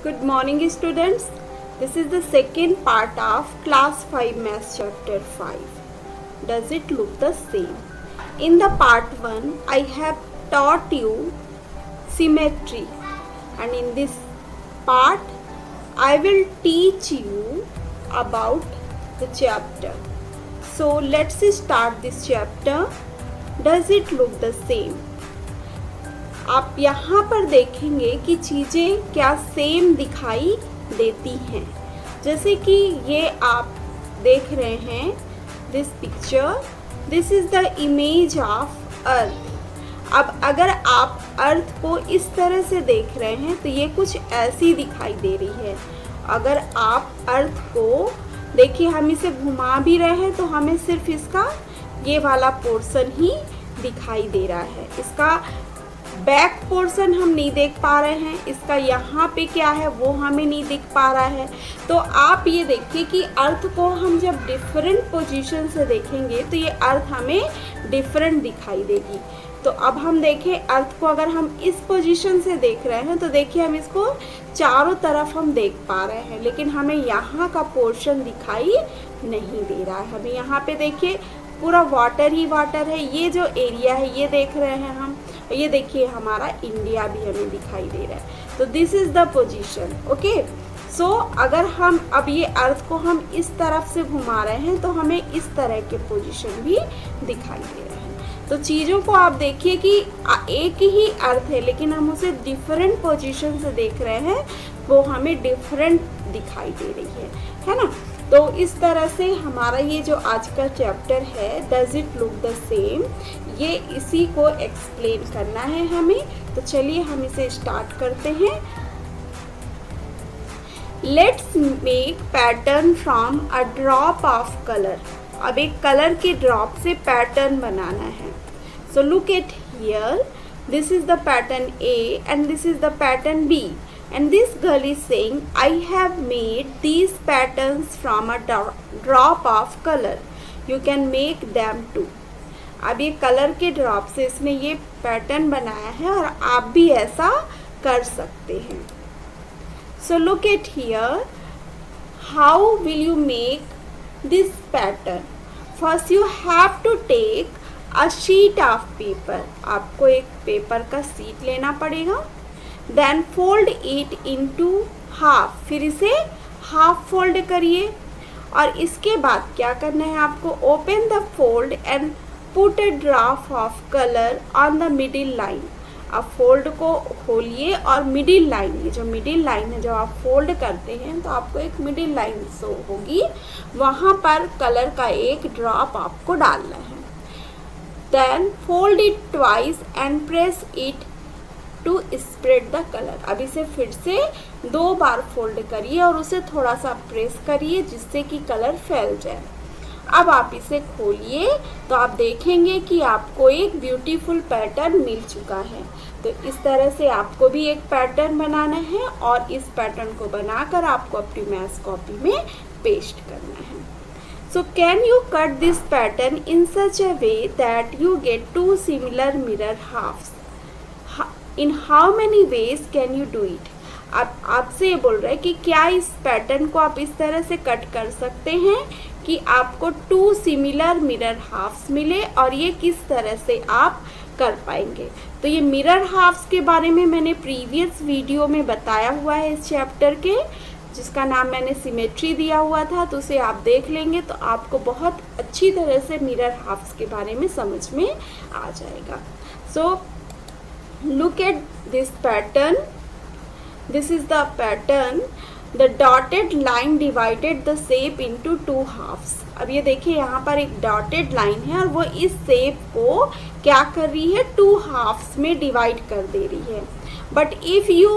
Good morning students. This is the second part of class 5 math chapter 5. Does it look the same? In the part 1 I have taught you symmetry, and in this part I will teach you about the chapter. So let's start this chapter. Does it look the same? आप यहाँ पर देखेंगे कि चीज़ें क्या same दिखाई देती हैं। जैसे कि ये आप देख रहे हैं this picture, this is the image of earth. अब अगर आप अर्थ को इस तरह से देख रहे हैं तो ये कुछ ऐसी दिखाई दे रही है। अगर आप अर्थ को देखिए, हम इसे घुमा भी रहे हैं तो हमें सिर्फ इसका ये वाला पोर्शन ही दिखाई दे रहा है, इसका बैक पोर्शन हम नहीं देख पा रहे हैं, इसका यहाँ पे क्या है वो हमें नहीं दिख पा रहा है। तो आप ये देखिए कि अर्थ को हम जब डिफरेंट पोजीशन से देखेंगे तो ये अर्थ हमें डिफरेंट दिखाई देगी। तो अब हम देखें अर्थ को, अगर हम इस पोजीशन से देख रहे हैं तो देखिए हम इसको चारों तरफ हम देख पा रहे हैं, लेकिन हमें यहाँ का पोर्शन दिखाई नहीं दे रहा है। हमें यहाँ पे देखिए पूरा वाटर ही वाटर है, ये जो एरिया है ये देख रहे हैं हम, ये देखिए हमारा इंडिया भी हमें दिखाई दे रहा है। तो this is the position. Okay, so अगर हम अब ये अर्थ को हम इस तरफ से घुमा रहे हैं तो हमें इस तरह के पोजीशन भी दिखाई दे रहे हैं। तो चीज़ों को आप देखिए कि एक ही अर्थ है लेकिन हम उसे डिफरेंट पोजीशन से देख रहे हैं, वो हमें डिफरेंट दिखाई दे रही है ना। तो इस तरह से हमारा ये जो आज का चैप्टर है does it look the same, ये इसी को एक्सप्लेन करना है हमें। तो चलिए हम इसे स्टार्ट करते हैं। Let's make pattern from a drop of colour. अब एक कलर के ड्रॉप से पैटर्न बनाना है। So look at here, this is the pattern A and this is the pattern B. And this girl is saying, I have made these patterns from a drop of color. You can make them too. अब ये colour के drop से इसने ये pattern बनाया है और आप भी ऐसा कर सकते हैं। So look at here. How will you make this pattern? First you have to take a sheet of paper. आपको एक पेपर का शीट लेना पड़ेगा। Then fold it into half. फिर इसे हाफ फोल्ड करिए और इसके बाद क्या करना है आपको, open the fold and put a drop of colour on the middle line. अब फोल्ड को खोलिए और मिडिल लाइन, ये जो मिडिल लाइन है जब आप फोल्ड करते हैं तो आपको एक मिडिल लाइन शो होगी, वहाँ पर कलर का एक ड्रॉप आपको डालना है. Then fold it twice and press it to spread the colour. अब इसे फिर से 2 बार फोल्ड करिए और उसे थोड़ा सा प्रेस करिए जिससे कि कलर फैल जाए. अब आप इसे खोलिए तो आप देखेंगे कि आपको एक ब्यूटीफुल पैटर्न मिल चुका है. तो इस तरह से आपको भी एक पैटर्न बनाना है और इस पैटर्न को बनाकर आपको अपनी मैथ्स कॉपी में पेस्ट करना है. So can you cut this pattern in such a way that you get 2 similar mirror halves? In how many ways can you do it? अब आपसे ये बोल रहा है कि क्या इस पैटर्न को आप इस तरह से कट कर सकते हैं कि आपको 2 सिमिलर मिरर हाफ्स मिले, और ये किस तरह से आप कर पाएंगे. तो ये मिरर हाफ्स के बारे में मैंने प्रीवियस वीडियो में बताया हुआ है इस चैप्टर के, जिसका नाम मैंने सिमेट्री दिया हुआ था. तो उसे आप देख लेंगे तो आपको बहुत अच्छी तरह से मिरर हाफ्स के बारे में समझ में आ जाएगा. सो look at this pattern. This is the pattern. The dotted line divided the shape into 2 halves. अब ये देखिए यहाँ पर एक डॉटेड लाइन है और वो इस शेप को क्या कर रही है, 2 हाफ्स में डिवाइड कर दे रही है. But if you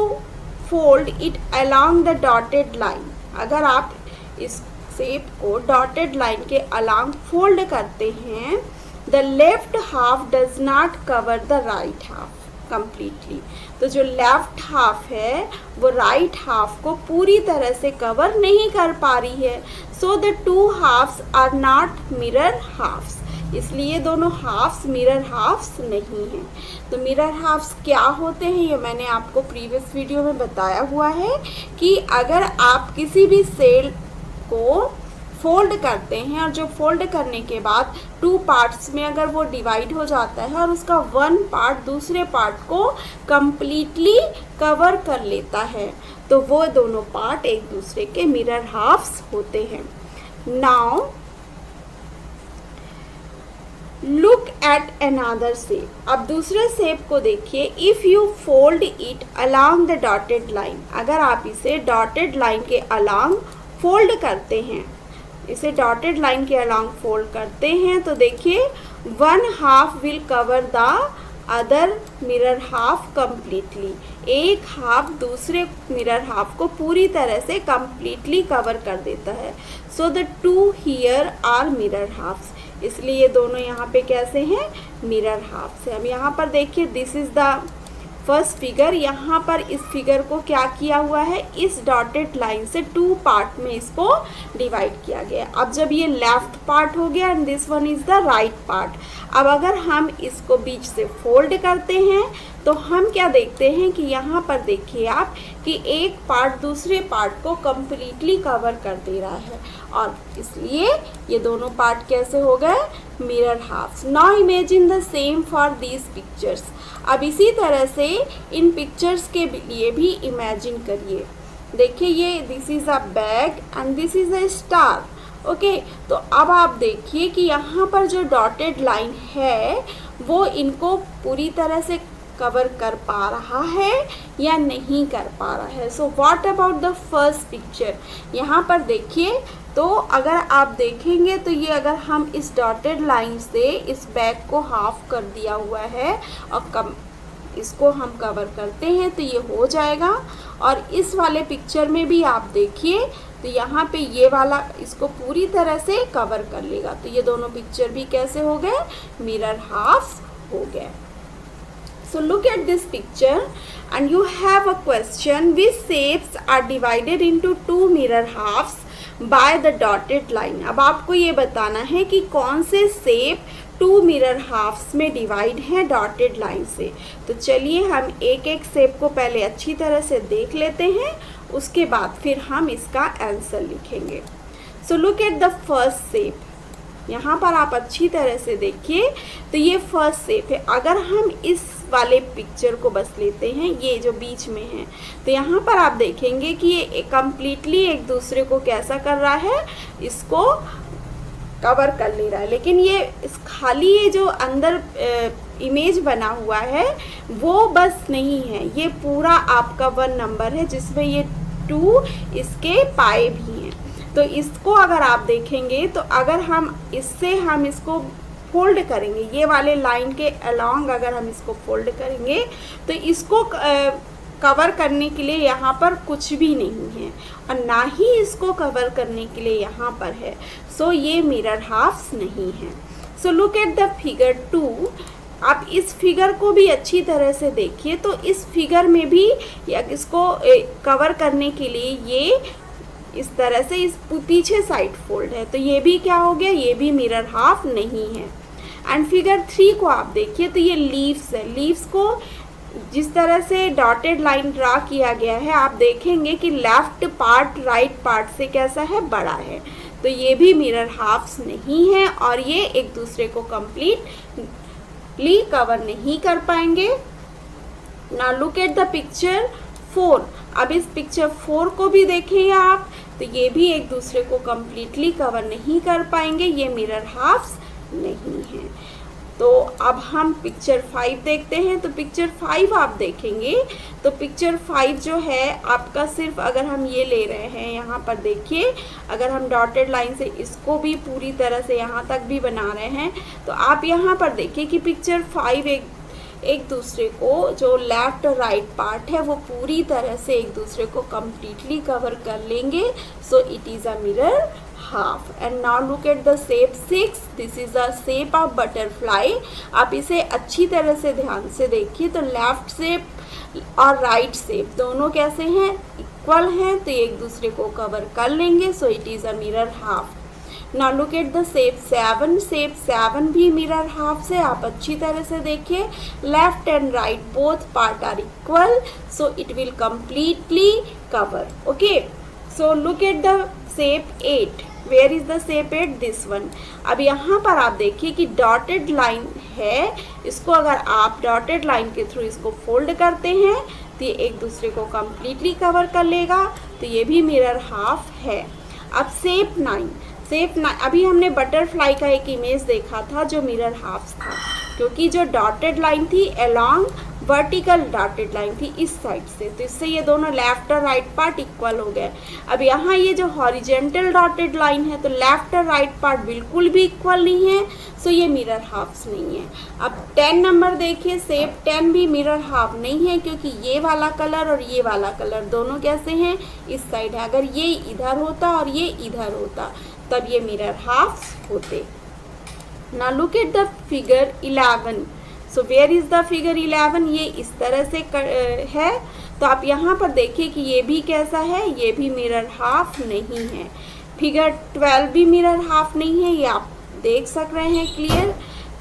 fold it along the dotted line, अगर आप इस शेप को डॉटेड लाइन के along फोल्ड करते हैं, the left half does not cover the right half completely. तो जो लेफ्ट हाफ है वो राइट हाफ को पूरी तरह से कवर नहीं कर पा रही है. So the 2 halves are not mirror halves. इसलिए दोनों हाफ्स मिरर हाफ्स नहीं हैं। तो मिरर हाफ्स क्या होते हैं ये मैंने आपको प्रीवियस वीडियो में बताया हुआ है कि अगर आप किसी भी सेल को फोल्ड करते हैं और जो फोल्ड करने के बाद 2 पार्ट्स में अगर वो डिवाइड हो जाता है और उसका 1 पार्ट दूसरे पार्ट को कंप्लीटली कवर कर लेता है तो वो दोनों पार्ट एक दूसरे के मिरर हाफ्स होते हैं। Now look at another shape. अब दूसरे शेप को देखिए। If you fold it along the dotted line, अगर आप इसे डॉटेड लाइन के अलोंग फोल्ड करते हैं, इसे डॉटेड लाइन के अलोंग फोल्ड करते हैं तो देखिए 1 half will cover the other mirror half completely. एक हाफ दूसरे मिरर हाफ को पूरी तरह से कंप्लीटली कवर कर देता है। So the 2 here are mirror halves, इसलिए ये दोनों यहाँ पे कैसे हैं, मिरर हाफ्स है। अब यहाँ पर देखिए this is the first figure. यहाँ पर इस फिगर को क्या किया हुआ है, इस डॉटेड लाइन से 2 पार्ट में इसको डिवाइड किया गया। अब जब ये लेफ्ट पार्ट हो गया and this one is the right part. अब अगर हम इसको बीच से फोल्ड करते हैं तो हम क्या देखते हैं कि यहाँ पर देखिए आप कि एक पार्ट दूसरे पार्ट को कंप्लीटली कवर कर दे रहा है और इसलिए ये दोनों पार्ट कैसे हो गए, mirror halves. Now imagine the same for these pictures. अब इसी तरह से इन पिक्चर्स के लिए भी इमेजिन करिए। देखिए ये this is a bag and this is a star. Okay, तो अब आप देखिए कि यहाँ पर जो डॉटेड लाइन है वो इनको पूरी तरह से कवर कर पा रहा है या नहीं कर पा रहा है। So what about the first picture. यहाँ पर देखिए तो अगर आप देखेंगे तो ये अगर हम इस डॉटेड लाइन से इस बैग को हाफ कर दिया हुआ है और इसको हम कवर करते हैं तो ये हो जाएगा। और इस वाले पिक्चर में भी आप देखिए तो यहाँ पे ये वाला इसको पूरी तरह से कवर कर लेगा। तो ये दोनों पिक्चर भी कैसे हो गए, मिरर हाफ्स हो गए। So look at this picture and you have a question, which shapes are divided into 2 mirror halves by the dotted line। अब आपको ये बताना है कि कौन से शेप 2 मिरर हाफ्स में डिवाइड हैं डॉटेड लाइन से। तो चलिए हम एक एक शेप को पहले अच्छी तरह से देख लेते हैं, उसके बाद फिर हम इसका आंसर लिखेंगे। सो look at the first shape. यहाँ पर आप अच्छी तरह से देखिए तो ये फर्स्ट शेप है। अगर हम इस वाले पिक्चर को बस लेते हैं, ये जो बीच में है, तो यहाँ पर आप देखेंगे कि ये कम्प्लीटली एक दूसरे को कैसा कर रहा है, इसको कवर कर ले रहा है। लेकिन ये खाली ये जो अंदर इमेज बना हुआ है वो बस नहीं है, ये पूरा आपका 1 नंबर है जिसमें ये 2 इसके पाए भी हैं। तो इसको अगर आप देखेंगे तो अगर हम इसको फोल्ड करेंगे, ये वाले लाइन के अलोंग अगर हम इसको फोल्ड करेंगे तो इसको कवर करने के लिए यहाँ पर कुछ भी नहीं है और ना ही इसको कवर करने के लिए यहाँ पर है। सो ये मिरर हाफ्स नहीं है। So look at the figure 2। आप इस फिगर को भी अच्छी तरह से देखिए तो इस फिगर में भी इसको कवर करने के लिए ये इस तरह से इस पीछे साइड फोल्ड है, तो ये भी क्या हो गया, ये भी मिरर हाफ नहीं है। एंड फिगर 3 को आप देखिए तो ये लीव्स है। लीव्स को जिस तरह से डॉटेड लाइन ड्रा किया गया है आप देखेंगे कि लेफ्ट पार्ट राइट पार्ट से कैसा है, बड़ा है। तो ये भी मिरर हाफ्स नहीं है और ये एक दूसरे को कंप्लीटली कवर नहीं कर पाएंगे। Now look at the picture 4। अब इस पिक्चर 4 को भी देखिए आप तो ये भी एक दूसरे को कंप्लीटली कवर नहीं कर पाएंगे, ये मिरर हाफ्स नहीं है। तो अब हम पिक्चर 5 देखते हैं। तो पिक्चर 5 आप देखेंगे तो पिक्चर 5 जो है आपका सिर्फ अगर हम ये ले रहे हैं, यहाँ पर देखिए अगर हम डॉटेड लाइन से इसको भी पूरी तरह से यहाँ तक भी बना रहे हैं तो आप यहाँ पर देखिए कि पिक्चर 5 एक दूसरे को जो लेफ्ट और राइट पार्ट है वो पूरी तरह से एक दूसरे को कंप्लीटली कवर कर लेंगे। So it is a mirror half. And now look at the shape 6। This is a shape of butterfly. आप इसे अच्छी तरह से ध्यान से देखिए तो लेफ्ट शेप और राइट शेप दोनों कैसे हैं, इक्वल हैं, तो एक दूसरे को कवर कर लेंगे। So it is a mirror half. Now look at the shape 7, shape 7 भी मिरर हाफ से, आप अच्छी तरह से देखिए, left and right both part are equal, so it will completely cover. Okay, so look at the shape 8. Where is the shape 8? This one. अब यहाँ पर आप देखिए कि डॉटेड लाइन है, इसको अगर आप डॉटेड लाइन के थ्रू इसको फोल्ड करते हैं तो ये एक दूसरे को कम्प्लीटली कवर कर लेगा, तो ये भी मिरर हाफ है. अब शेप 9, शेप 9 अभी हमने बटरफ्लाई का एक इमेज देखा था जो मिरर हाफ था, क्योंकि जो डॉटेड लाइन थी अलोंग वर्टिकल डॉटेड लाइन थी इस साइड से, तो इससे ये दोनों लेफ्ट और राइट पार्ट इक्वल हो गए. अब यहाँ ये जो हॉरिजेंटल डॉटेड लाइन है तो लेफ्ट और राइट पार्ट बिल्कुल भी इक्वल नहीं है, सो ये मिरर हाफ्स नहीं है. अब 10 नंबर देखिए, शेप 10 भी मिरर हाफ नहीं है, क्योंकि ये वाला कलर और ये वाला कलर दोनों कैसे हैं, इस साइड है. अगर ये इधर होता और ये इधर होता तब ये मिरर हाफ्स होते. Now look at the figure 11. So where is the figure 11? ये इस तरह से है, तो आप यहाँ पर देखिए कि ये भी कैसा है, ये भी मिरर हाफ नहीं है. फिगर 12 भी मिरर हाफ नहीं है, ये आप देख सक रहे हैं क्लियर.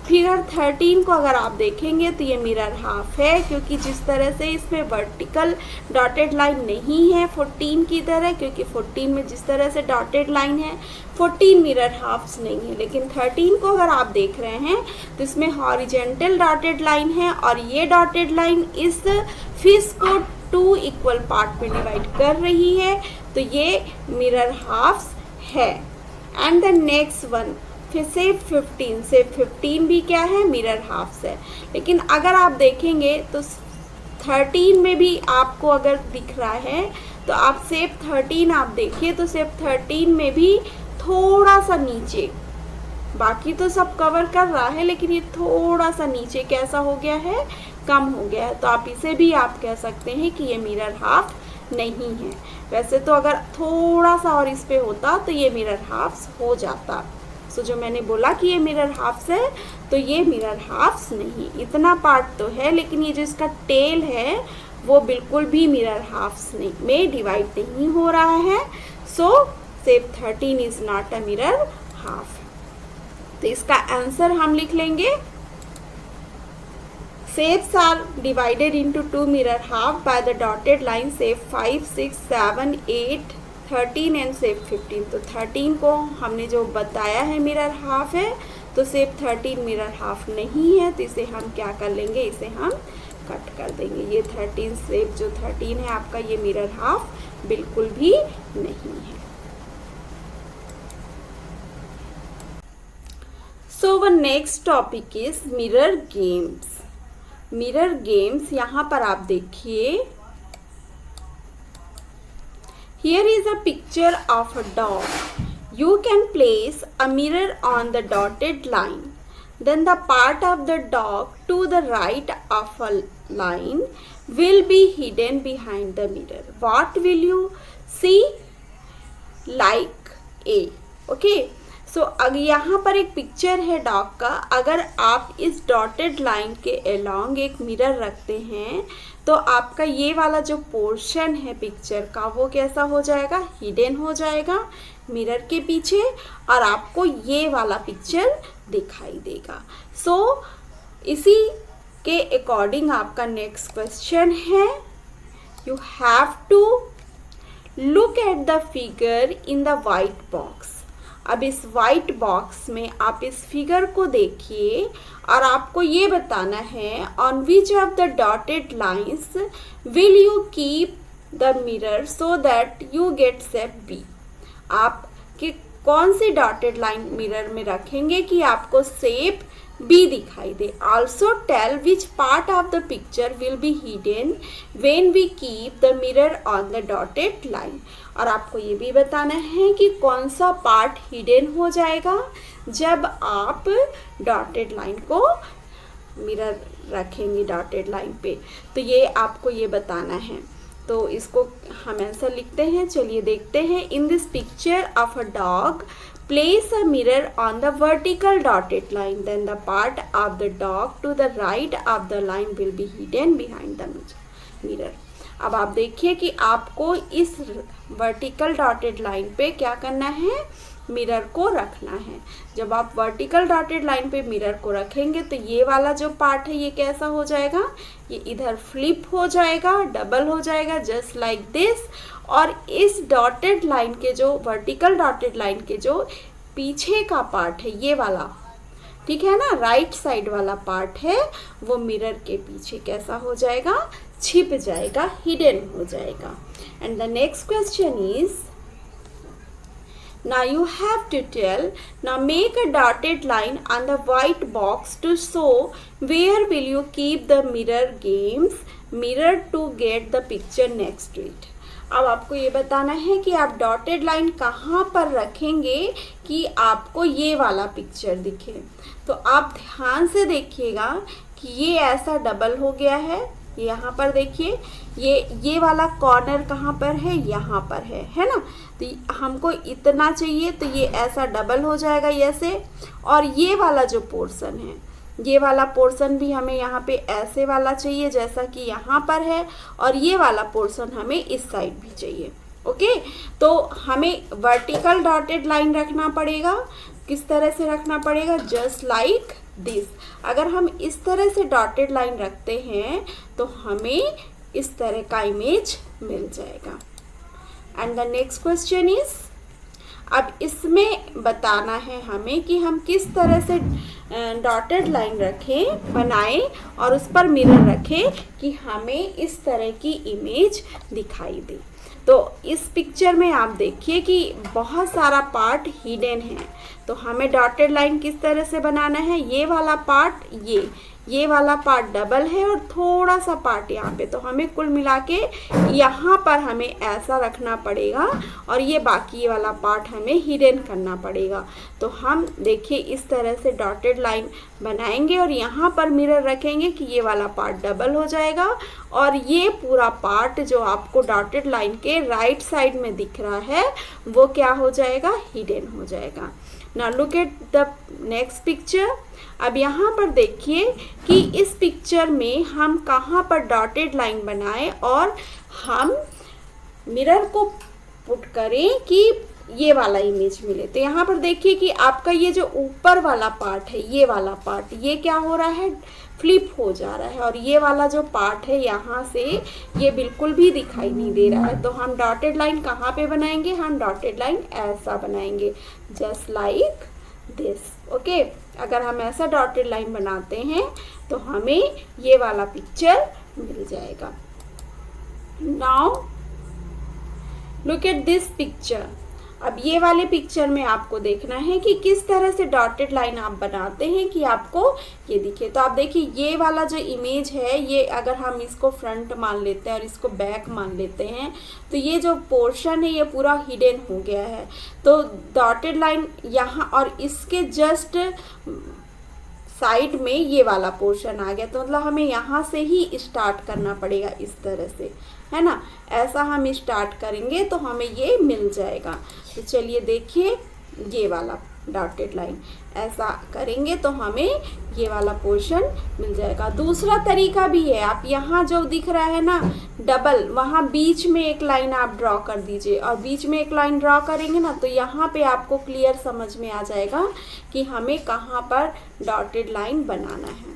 फिगर 13 को अगर आप देखेंगे तो ये मिरर हाफ है, क्योंकि जिस तरह से इसमें वर्टिकल डॉटेड लाइन नहीं है 14 की तरह, क्योंकि 14 में जिस तरह से डॉटेड लाइन है 14 मिरर हाफ्स नहीं है. लेकिन 13 को अगर आप देख रहे हैं तो इसमें हॉरिजेंटल डॉटेड लाइन है, और ये डॉटेड लाइन इस फिश को 2 इक्वल पार्ट में डिवाइड कर रही है, तो ये मिरर हाफ्स है. एंड द नेक्स्ट वन, फिर शेप 15. शेप 15 भी क्या है, मिरर हाफ्स है. लेकिन अगर आप देखेंगे तो 13 में भी आपको अगर दिख रहा है तो आप शेप 13 आप देखिए तो शेप 13 में भी थोड़ा सा नीचे, बाकी तो सब कवर कर रहा है लेकिन ये थोड़ा सा नीचे कैसा हो गया है, कम हो गया है. तो आप इसे भी आप कह सकते हैं कि ये मिरर हाफ नहीं है. वैसे तो अगर थोड़ा सा और इस पे होता तो ये मिरर हाफ्स हो जाता. सो जो मैंने बोला कि ये मिरर हाफ्स है, तो ये मिरर हाफ्स नहीं. इतना पार्ट तो है, लेकिन ये जो इसका टेल है वो बिल्कुल भी मिरर हाफ्स नहीं में डिवाइड नहीं हो रहा है. सो shape 13 is not a mirror half. तो इसका आंसर हम लिख लेंगे, shapes are divided into 2 mirror half by the dotted line shape 5, 6, 7, 8, 13 and shape 15. तो 13 को हमने जो बताया है मिरर हाफ है, तो शेप 13 मिरर हाफ नहीं है, तो इसे हम क्या कर लेंगे, इसे हम कट कर देंगे. ये 13 शेप जो 13 है आपका, ये मिरर हाफ बिल्कुल भी नहीं है. So one next topic is mirror games. Mirror games यहाँ पर आप देखिए, here is a picture of a dog. You can place a mirror on the dotted line. Then the part of the dog to the right of a line will be hidden behind the mirror. What will you see? Like A. Okay. सो अगर यहाँ पर एक picture है dog का, अगर आप इस dotted line के अलोंग एक मिरर रखते हैं तो आपका ये वाला जो पोर्शन है पिक्चर का वो कैसा हो जाएगा, हिडन हो जाएगा मिरर के पीछे, और आपको ये वाला पिक्चर दिखाई देगा. सो इसी के अकॉर्डिंग आपका नेक्स्ट क्वेश्चन है, you have to look at the figure in the white box. अब इस वाइट बॉक्स में आप इस फिगर को देखिए और आपको ये बताना है, on which of the dotted lines will you keep the mirror so that you get shape B. आप कि कौन सी डॉटेड लाइन मिरर में रखेंगे कि आपको शेप बी दिखाई दे. Also tell which part of the picture will be hidden when we keep the mirror on the dotted line. और आपको ये भी बताना है कि कौन सा पार्ट हिडन हो जाएगा जब आप डॉटेड लाइन को मिरर रखेंगे डॉटेड लाइन पे. तो ये आपको ये बताना है. तो इसको हम आंसर लिखते हैं, चलिए देखते हैं. In this picture of a dog place a mirror on the vertical dotted line, then the part of the dog to the right of the line will be hidden behind the mirror. अब आप देखिए कि आपको इस vertical dotted line पे क्या करना है, मिरर को रखना है। जब आप वर्टिकल डॉटेड लाइन पे मिरर को रखेंगे तो ये वाला जो पार्ट है ये कैसा हो जाएगा, ये इधर फ्लिप हो जाएगा, डबल हो जाएगा, जस्ट लाइक दिस। और इस डॉटेड लाइन के जो वर्टिकल डॉटेड लाइन के जो पीछे का पार्ट है ये वाला, ठीक है ना, राइट साइड वाला पार्ट है, वो मिरर के पीछे कैसा हो जाएगा, छिप जाएगा, हिडन हो जाएगा। And the next question is, now you have to tell, now make a dotted line on the white box to show where will you keep the mirror to get the picture next to it। अब आपको ये बताना है कि आप dotted line कहाँ पर रखेंगे कि आपको ये वाला पिक्चर दिखे। तो आप ध्यान से देखिएगा कि ये ऐसा डबल हो गया है, यहाँ पर देखिए ये वाला कॉर्नर कहाँ पर है, यहाँ पर है ना। तो हमको इतना चाहिए तो ये ऐसा डबल हो जाएगा ऐसे, और ये वाला जो पोर्शन है, ये वाला पोर्शन भी हमें यहाँ पे ऐसे वाला चाहिए जैसा कि यहाँ पर है, और ये वाला पोर्शन हमें इस साइड भी चाहिए। ओके, तो हमें वर्टिकल डॉटेड लाइन रखना पड़ेगा। किस तरह से रखना पड़ेगा, जस्ट लाइक दिस। अगर हम इस तरह से डॉटेड लाइन रखते हैं तो हमें इस तरह का इमेज मिल जाएगा। And the next question is, अब इसमें बताना है हमें कि हम किस तरह से डॉटेड लाइन रखें, बनाएं और उस पर मिरर रखें कि हमें इस तरह की इमेज दिखाई दे। तो इस पिक्चर में आप देखिए कि बहुत सारा पार्ट हिडन है। तो हमें डॉटेड लाइन किस तरह से बनाना है, ये वाला पार्ट, ये वाला पार्ट डबल है और थोड़ा सा पार्ट यहाँ पे, तो हमें कुल मिला के यहाँ पर हमें ऐसा रखना पड़ेगा और ये बाकी वाला पार्ट हमें हिडन करना पड़ेगा। तो हम देखिए इस तरह से डॉटेड लाइन बनाएंगे और यहाँ पर मिरर रखेंगे कि ये वाला पार्ट डबल हो जाएगा और ये पूरा पार्ट जो आपको डॉटेड लाइन के राइट साइड में दिख रहा है वो क्या हो जाएगा, हिडन हो जाएगा। Now look at the next picture. अब यहाँ पर देखिए कि इस पिक्चर में हम कहाँ पर डॉटेड लाइन बनाएं और हम मिरर को पुट करें कि ये वाला इमेज मिले। तो यहाँ पर देखिए कि आपका ये जो ऊपर वाला पार्ट है, ये वाला पार्ट, ये क्या हो रहा है, फ्लिप हो जा रहा है और ये वाला जो पार्ट है यहाँ से ये बिल्कुल भी दिखाई नहीं दे रहा है। तो हम डॉटेड लाइन कहाँ पे बनाएंगे, हम डॉटेड लाइन ऐसा बनाएंगे, जस्ट लाइक दिस। ओके, अगर हम ऐसा डॉटेड लाइन बनाते हैं तो हमें ये वाला पिक्चर मिल जाएगा। Now look at this picture. अब ये वाले पिक्चर में आपको देखना है कि किस तरह से डॉटेड लाइन आप बनाते हैं कि आपको ये दिखे। तो आप देखिए ये वाला जो इमेज है, ये अगर हम इसको फ्रंट मान लेते हैं और इसको बैक मान लेते हैं तो ये जो पोर्शन है ये पूरा हिडन हो गया है। तो डॉटेड लाइन यहाँ और इसके जस्ट साइड में ये वाला पोर्शन आ गया, तो मतलब हमें यहाँ से ही स्टार्ट करना पड़ेगा इस तरह से, है ना। ऐसा हम स्टार्ट करेंगे तो हमें ये मिल जाएगा। तो चलिए देखिए ये वाला डॉटेड लाइन ऐसा करेंगे तो हमें ये वाला पोर्शन मिल जाएगा। दूसरा तरीका भी है, आप यहाँ जो दिख रहा है ना डबल, वहाँ बीच में एक लाइन आप ड्रॉ कर दीजिए और बीच में एक लाइन ड्रॉ करेंगे ना तो यहाँ पे आपको क्लियर समझ में आ जाएगा कि हमें कहाँ पर डॉटेड लाइन बनाना है।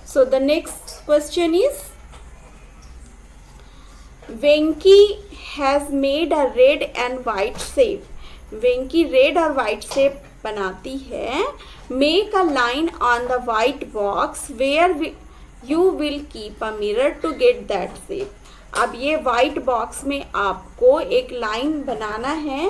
So the next question is, Venky has made a red and white shape. Venky रेड और वाइट शेप बनाती है। Make a line on the white box where you will keep a mirror to get that shape. अब ये white box में आपको एक line बनाना है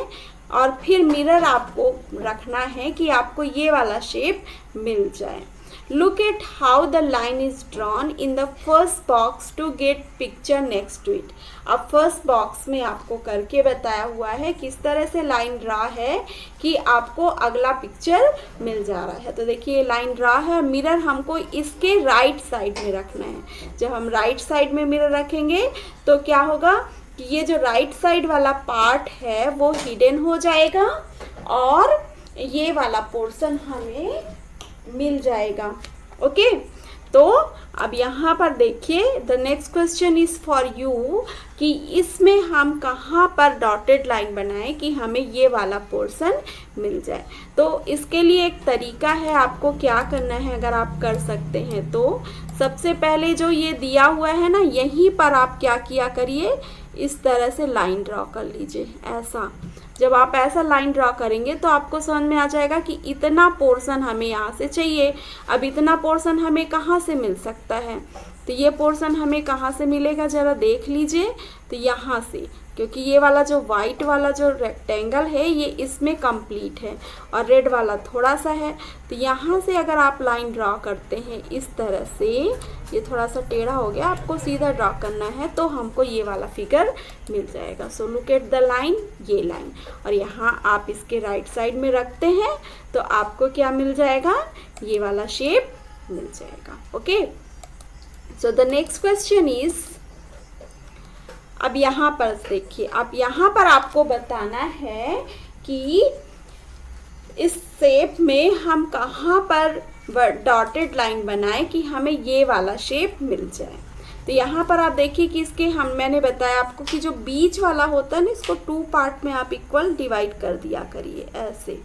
और फिर मिरर आपको रखना है कि आपको ये वाला शेप मिल जाए। Look at how the line is drawn in the first box to get picture next to it। अब फर्स्ट बॉक्स में आपको करके बताया हुआ है किस तरह से लाइन ड्रा है कि आपको अगला पिक्चर मिल जा रहा है। तो देखिए लाइन ड्रा है, मिरर हमको इसके राइट साइड में रखना है। जब हम राइट साइड में मिरर रखेंगे तो क्या होगा कि ये जो राइट साइड वाला पार्ट है वो हिडन हो जाएगा और ये वाला पोर्शन हमें मिल जाएगा। ओके, तो अब यहाँ पर देखिए, the next question is for you कि इसमें हम कहाँ पर डॉटेड लाइन बनाएं कि हमें ये वाला पोर्शन मिल जाए। तो इसके लिए एक तरीका है, आपको क्या करना है अगर आप कर सकते हैं तो सबसे पहले जो ये दिया हुआ है ना, यहीं पर आप क्या किया करिए, इस तरह से लाइन ड्रॉ कर लीजिए ऐसा। जब आप ऐसा लाइन ड्रॉ करेंगे तो आपको समझ में आ जाएगा कि इतना पोर्शन हमें यहाँ से चाहिए। अब इतना पोर्शन हमें कहाँ से मिल सकता है, तो ये पोर्शन हमें कहाँ से मिलेगा ज़रा देख लीजिए। तो यहाँ से, क्योंकि ये वाला जो वाइट वाला जो रेक्टेंगल है ये इसमें कंप्लीट है और रेड वाला थोड़ा सा है, तो यहाँ से अगर आप लाइन ड्रॉ करते हैं इस तरह से, ये थोड़ा सा टेढ़ा हो गया, आपको सीधा ड्रॉ करना है तो हमको ये वाला फिगर मिल जाएगा। सो लुक एट द लाइन, ये लाइन, और यहाँ आप इसके राइट साइड में रखते हैं तो आपको क्या मिल जाएगा, ये वाला शेप मिल जाएगा। Okay, so the next question is, अब यहाँ पर देखिए, अब यहाँ पर आपको बताना है कि इस शेप में हम कहाँ पर डॉटेड लाइन बनाएं कि हमें ये वाला शेप मिल जाए। तो यहाँ पर आप देखिए कि इसके मैंने बताया आपको कि जो बीच वाला होता है ना, इसको 2 पार्ट में आप इक्वल डिवाइड कर दिया करिए ऐसे।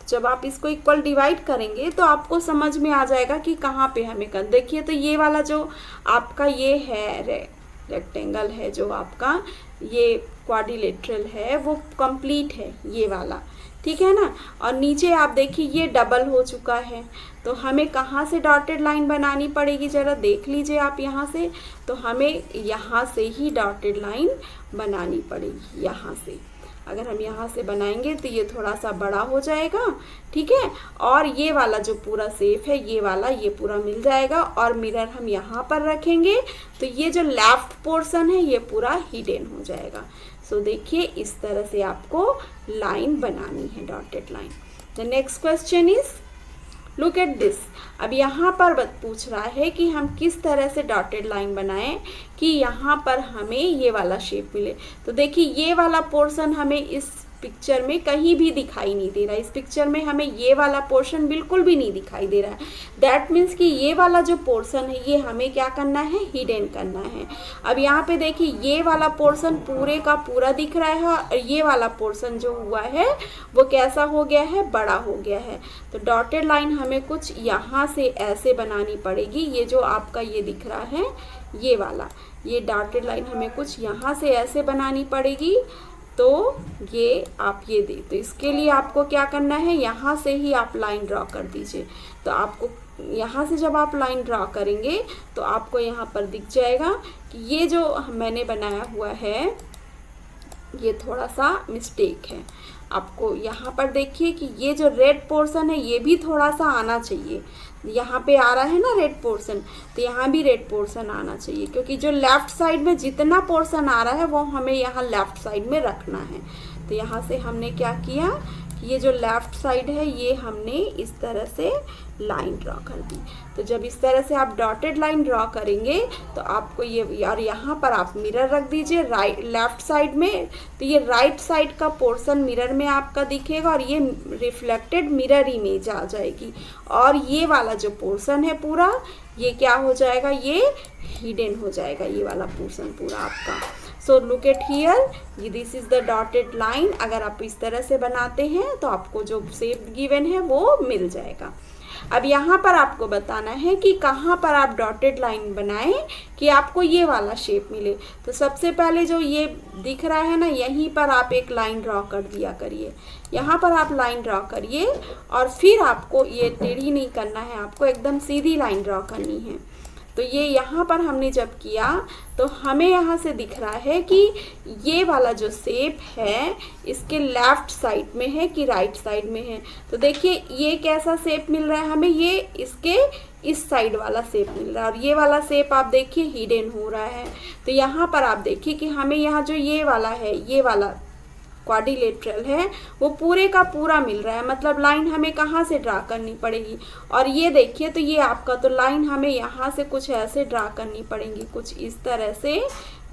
जब आप इसको इक्वल डिवाइड करेंगे तो आपको समझ में आ जाएगा कि कहाँ पे हमें कर। देखिए तो ये वाला जो आपका ये है रेक्टेंगल है, जो आपका ये क्वाड्रिलेटरल है वो कंप्लीट है ये वाला, ठीक है ना। और नीचे आप देखिए ये डबल हो चुका है, तो हमें कहाँ से डॉटेड लाइन बनानी पड़ेगी ज़रा देख लीजिए आप यहाँ से। तो हमें यहाँ से ही डॉटेड लाइन बनानी पड़ेगी, यहाँ से। अगर हम यहाँ से बनाएंगे तो ये थोड़ा सा बड़ा हो जाएगा, ठीक है। और ये वाला जो पूरा शेप है ये वाला, ये पूरा मिल जाएगा। और मिरर हम यहाँ पर रखेंगे तो ये जो लेफ्ट पोर्शन है ये पूरा हिडन हो जाएगा। सो देखिए इस तरह से आपको लाइन बनानी है, dotted line. The next question is, look at this. अब यहाँ पर पूछ रहा है कि हम किस तरह से डॉटेड लाइन बनाएं कि यहाँ पर हमें ये वाला शेप मिले। तो देखिए ये वाला पोर्शन हमें इस पिक्चर में कहीं भी दिखाई नहीं दे रहा है। इस पिक्चर में हमें ये वाला पोर्शन बिल्कुल भी नहीं दिखाई दे रहा है। दैट मीन्स कि ये वाला जो पोर्शन है ये हमें क्या करना है, हिडन करना है। अब यहाँ पे देखिए ये वाला पोर्शन पूरे का पूरा दिख रहा है और ये वाला पोर्शन जो हुआ है वो कैसा हो गया है, बड़ा हो गया है। तो डॉटेड लाइन हमें कुछ यहाँ से ऐसे बनानी पड़ेगी। ये जो आपका ये दिख रहा है ये वाला, ये डॉटेड लाइन हमें कुछ यहाँ से ऐसे बनानी पड़ेगी। तो ये आप ये दे, तो इसके लिए आपको क्या करना है, यहाँ से ही आप लाइन ड्रॉ कर दीजिए। तो आपको यहाँ से जब आप लाइन ड्रॉ करेंगे तो आपको यहाँ पर दिख जाएगा कि ये जो मैंने बनाया हुआ है ये थोड़ा सा मिस्टेक है। आपको यहाँ पर देखिए कि ये जो रेड पोर्शन है ये भी थोड़ा सा आना चाहिए। यहाँ पे आ रहा है ना रेड पोर्शन, तो यहाँ भी रेड पोर्शन आना चाहिए, क्योंकि जो लेफ़्ट साइड में जितना पोर्शन आ रहा है वो हमें यहाँ लेफ़्ट साइड में रखना है। तो यहाँ से हमने क्या किया कि ये जो लेफ़्ट साइड है ये हमने इस तरह से लाइन ड्रॉ कर दी। तो जब इस तरह से आप डॉटेड लाइन ड्रॉ करेंगे तो आपको ये, और यहाँ पर आप मिरर रख दीजिए लेफ़्ट साइड में, तो ये राइट साइड का पोर्शन मिरर में आपका दिखेगा और ये रिफ्लेक्टेड मिरर इमेज आ जाएगी। और ये वाला जो पोर्शन है पूरा ये क्या हो जाएगा, ये हिडन हो जाएगा, ये वाला पोर्शन पूरा आपका। सो look at here, this is the dotted line. अगर आप इस तरह से बनाते हैं तो आपको जो शेप गिवन है वो मिल जाएगा। अब यहाँ पर आपको बताना है कि कहाँ पर आप डॉटेड लाइन बनाएं कि आपको ये वाला शेप मिले। तो सबसे पहले जो ये दिख रहा है ना, यहीं पर आप एक लाइन ड्रॉ कर दिया करिए। यहाँ पर आप लाइन ड्रॉ करिए और फिर आपको ये टेढ़ी नहीं करना है, आपको एकदम सीधी लाइन ड्रॉ करनी है। तो ये यहाँ पर हमने जब किया तो हमें यहाँ से दिख रहा है कि ये वाला जो शेप है इसके लेफ़्ट साइड में है कि राइट साइड में है। तो देखिए ये कैसा शेप मिल रहा है हमें, ये इसके इस साइड वाला शेप मिल रहा है। और ये वाला शेप आप देखिए हिडन हो रहा है। तो यहाँ पर आप देखिए कि हमें यहाँ जो ये वाला है, ये वाला क्वाड्रिलेटरल है वो पूरे का पूरा मिल रहा है। मतलब लाइन हमें कहाँ से ड्रा करनी पड़ेगी, और ये देखिए तो ये आपका, तो लाइन हमें यहाँ से कुछ ऐसे ड्रा करनी पड़ेगी, कुछ इस तरह से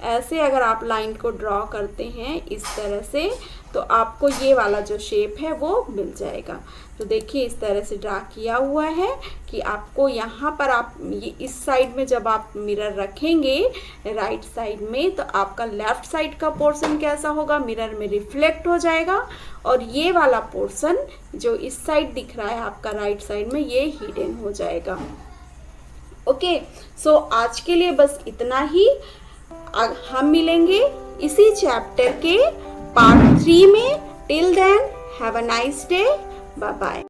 ऐसे अगर आप लाइन को ड्रॉ करते हैं इस तरह से, तो आपको ये वाला जो शेप है वो मिल जाएगा। तो देखिए इस तरह से ड्रा किया हुआ है कि आपको यहाँ पर आप ये इस साइड में जब आप मिरर रखेंगे राइट साइड में, तो आपका लेफ्ट साइड का पोर्शन कैसा होगा, मिरर में रिफ्लेक्ट हो जाएगा, और ये वाला पोर्शन जो इस साइड दिख रहा है आपका राइट साइड में, ये हिडन हो जाएगा। ओके, सो आज के लिए बस इतना ही। हम मिलेंगे इसी चैप्टर के पार्ट 3 में। Till then have a nice day, bye bye.